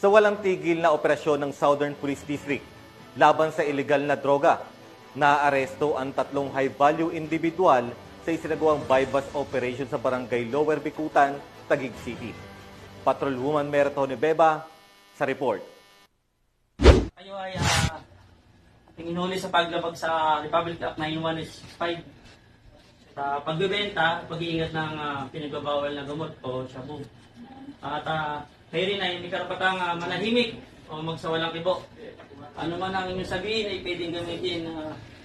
Sa walang tigil na operasyon ng Southern Police District laban sa illegal na droga, naaresto ang 3 high-value individual sa isinagawang bypass operation sa Barangay Lower Bicutan, Taguig City. Patrolwoman Meritone Beba sa report. Kayo ay ating inuli sa paglabag sa Republic Act 9165 sa pagbebenta, pag-iingat ng pinagbabawal na gamot o shabu. At kayo rin ay hindi karapatang manahimik o magsawalang kibo. Ano man ang inyong sabihin ay pwedeng gamitin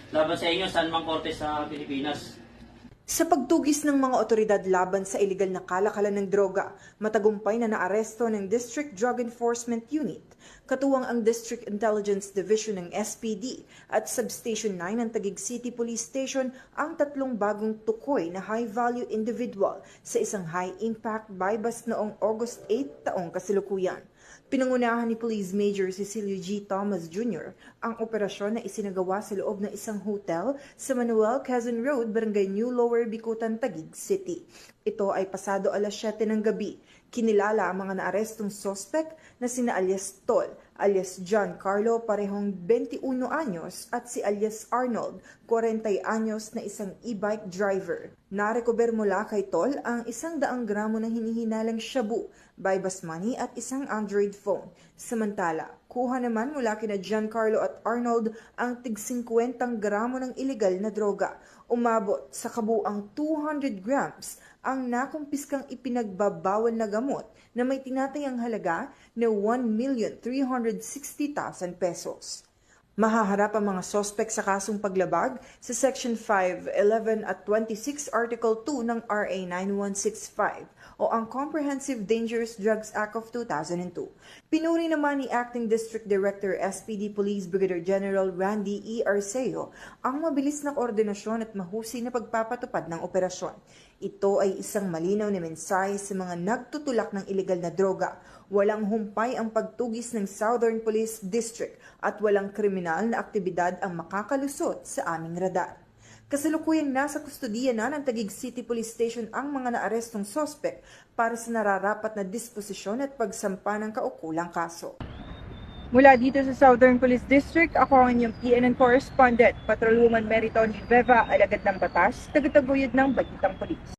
laban sa inyo saan mang korte sa Pilipinas. Sa pagtugis ng mga otoridad laban sa iligal na kalakalan ng droga, matagumpay na naaresto ng District Drug Enforcement Unit, katuwang ang District Intelligence Division ng SPD at Substation 9 ng Taguig City Police Station ang 3 bagong tukoy na high-value individual sa isang high-impact bypass noong August 8 taong kasalukuyan. Pinangunahan ni Police Major Cecilio G. Thomas Jr. ang operasyon na isinagawa sa loob ng isang hotel sa Manuel Quezon Road, Barangay New Lower Bicutan, Taguig City. Ito ay pasado alas 7 ng gabi. Kinilala ang mga naarestong sospek na sina alias Tol, alias John Carlo, parehong 21 anyos, at si alias Arnold, 40 anyos, na isang e-bike driver. Narecover mula kay Tol ang 100 gramo ng hinihinalang shabu, bypass money at isang Android phone. Samantala, kuha naman mula kina Giancarlo at Arnold ang tig 50 gramo ng illegal na droga. Umabot sa kabuang 200 grams ang nakumpiskang ipinagbabawal na gamot na may tinatayang halaga na 1,360,000 pesos. Mahaharap ang mga sospek sa kasong paglabag sa Section 5, 11 at 26 Article 2 ng RA 9165 o ang Comprehensive Dangerous Drugs Act of 2002. Pinuri naman ni Acting District Director SPD Police Brigadier General Randy E. Arceo ang mabilis na koordinasyon at mahusay na pagpapatupad ng operasyon. Ito ay isang malinaw na mensahe sa mga nagtutulak ng iligal na droga. Walang humpay ang pagtugis ng Southern Police District at walang kriminal na aktibidad ang makakalusot sa aming radar. Kasalukuyang nasa kustodiya na ng Taguig City Police Station ang mga naarestong sospek para sa nararapat na disposisyon at pagsampa ng kaukulang kaso. Mula dito sa Southern Police District, ako ang inyong PNN correspondent, Patrolwoman Meritone Beba, alagad ng batas, tagataguyod ng Bagitang Police.